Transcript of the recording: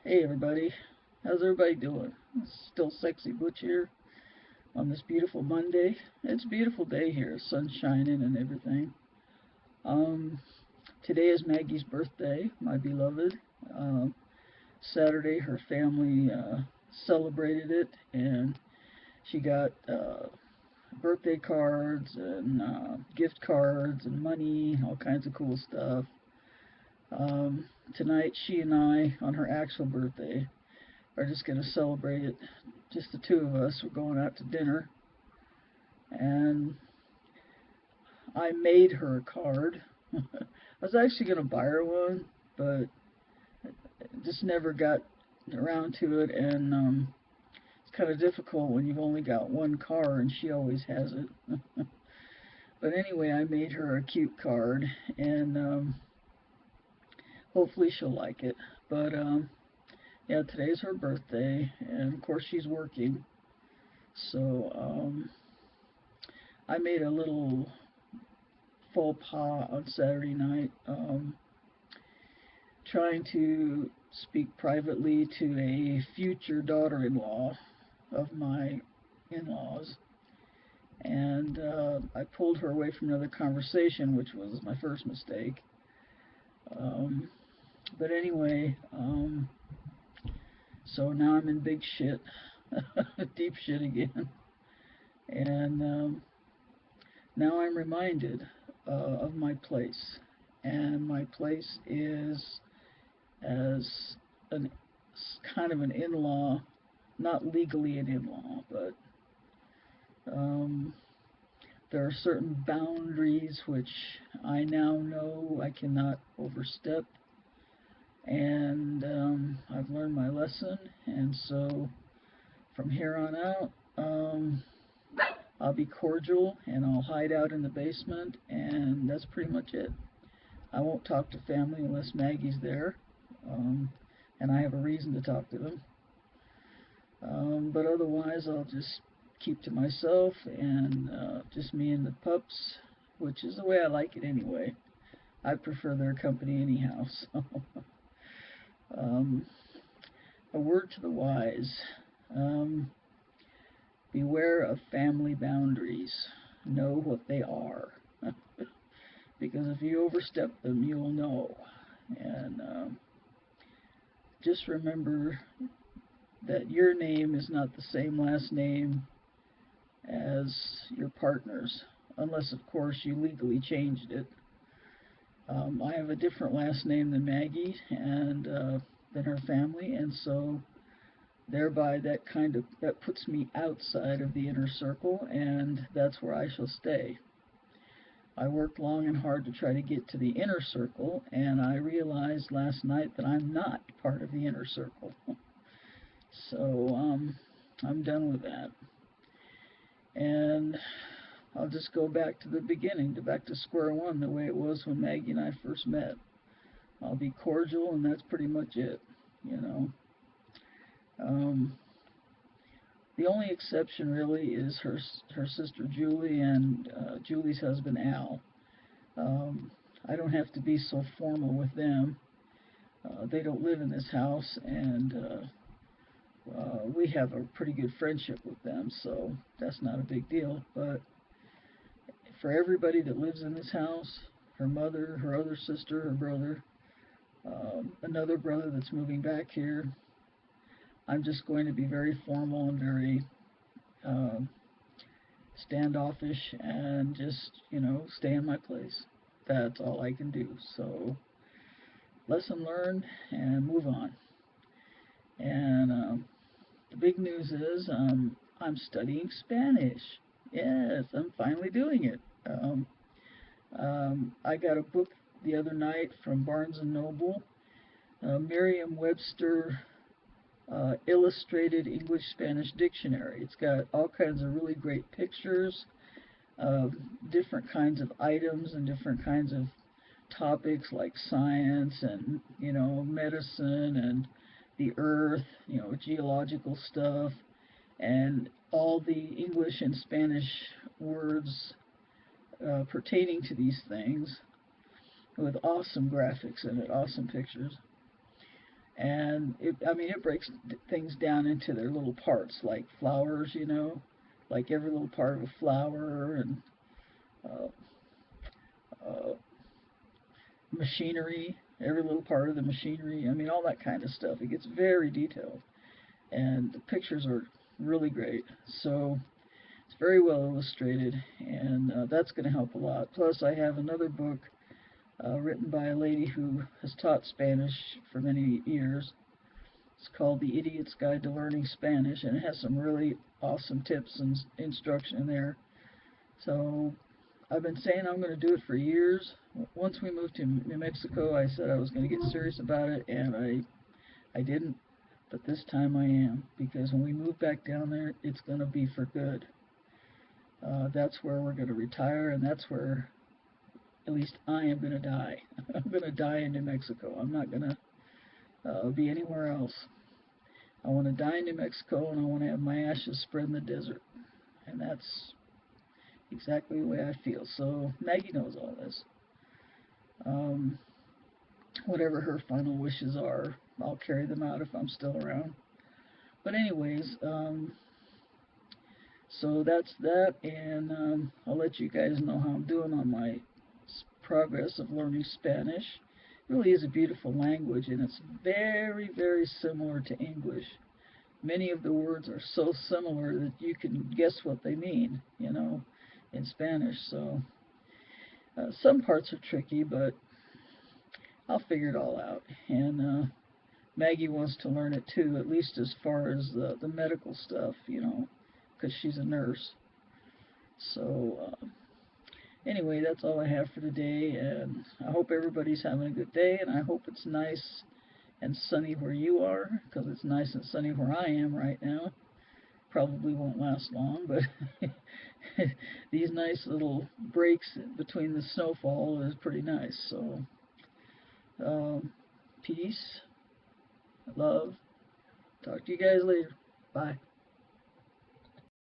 Hey everybody, how's everybody doing? It's still Sexy Butch here on this beautiful Monday. It's a beautiful day here, sun's shining and everything. Um, Today is Maggie's birthday, my beloved. Um, Saturday her family celebrated it and she got birthday cards and gift cards and money, all kinds of cool stuff. Tonight she and I, on her actual birthday, are just going to celebrate it. Just the two of us. We're going out to dinner. And I made her a card. I was actually going to buy her one, but just never got around to it. And it's kind of difficult when you've only got one car and she always has it. But anyway, I made her a cute card, and hopefully she'll like it. But yeah, today's her birthday, and of course she's working. So I made a little faux pas on Saturday night, trying to speak privately to a future daughter-in-law of my in-laws, and I pulled her away from another conversation, which was my first mistake. Um, but anyway, so now I'm in big shit, deep shit again, and now I'm reminded of my place, and my place is as an kind of an in-law, not legally an in-law, but um, there are certain boundaries which I now know I cannot overstep, and I've learned my lesson, and so from here on out, I'll be cordial and I'll hide out in the basement, and that's pretty much it. I won't talk to family unless Maggie's there, um, and I have a reason to talk to them. But otherwise, I'll just keep to myself and just me and the pups, which is the way I like it anyway. I prefer their company anyhow. So, um, a word to the wise: um, beware of family boundaries. Know what they are, because if you overstep them, you'll know. And just remember that your name is not the same last name as your partner's, unless, of course, you legally changed it. I have a different last name than Maggie and than her family, and so thereby that puts me outside of the inner circle, and that's where I shall stay. I worked long and hard to try to get to the inner circle, and I realized last night that I'm not part of the inner circle. So I'm done with that. And I'll just go back to the beginning, back to square one, the way it was when Maggie and I first met. I'll be cordial, and that's pretty much it, you know. Um, the only exception really is her sister Julie and Julie's husband Al. Um, I don't have to be so formal with them. They don't live in this house, and we have a pretty good friendship with them, so that's not a big deal. But for everybody that lives in this house, her mother, her other sister, her brother, another brother that's moving back here, I'm just going to be very formal and very uh, standoffish and just, stay in my place. That's all I can do. So, lesson learned and move on. And the big news is I'm studying Spanish. Yes, I'm finally doing it. I got a book the other night from Barnes and Noble, Merriam-Webster Illustrated English Spanish Dictionary. It's got all kinds of really great pictures of different kinds of items and different kinds of topics like science and medicine and the earth, geological stuff, and all the English and Spanish words pertaining to these things with awesome graphics in it, awesome pictures. And I mean, it breaks things down into their little parts, like flowers, like every little part of a flower, and uh, uh, machinery, every little part of the machinery. I mean, all that kind of stuff. It gets very detailed, and the pictures are really great. So it's very well illustrated, and that's going to help a lot. Plus, I have another book written by a lady who has taught Spanish for many years. It's called The Idiot's Guide to Learning Spanish, and it has some really awesome tips and instruction in there. So I've been saying I'm going to do it for years. Once we moved to New Mexico, I said I was going to get serious about it, and I didn't. But this time I am, because when we move back down there, it's going to be for good. That's where we're going to retire, and that's where at least I am going to die. I'm going to die in New Mexico. I'm not going to be anywhere else. I want to die in New Mexico, and I want to have my ashes spread in the desert. And that's exactly the way I feel. So Maggie knows all this. Um, Whatever her final wishes are, I'll carry them out if I'm still around. But anyways, so that's that, and I'll let you guys know how I'm doing on my progress of learning Spanish. It really is a beautiful language, and it's very, very similar to English. Many of the words are so similar that you can guess what they mean, in Spanish. So some parts are tricky, but I'll figure it all out. And Maggie wants to learn it too, at least as far as the medical stuff, because she's a nurse. So anyway, that's all I have for today, and I hope everybody's having a good day, and I hope it's nice and sunny where you are, because it's nice and sunny where I am right now. Probably won't last long, but these nice little breaks between the snowfall is pretty nice. So peace, love. Talk to you guys later. Bye.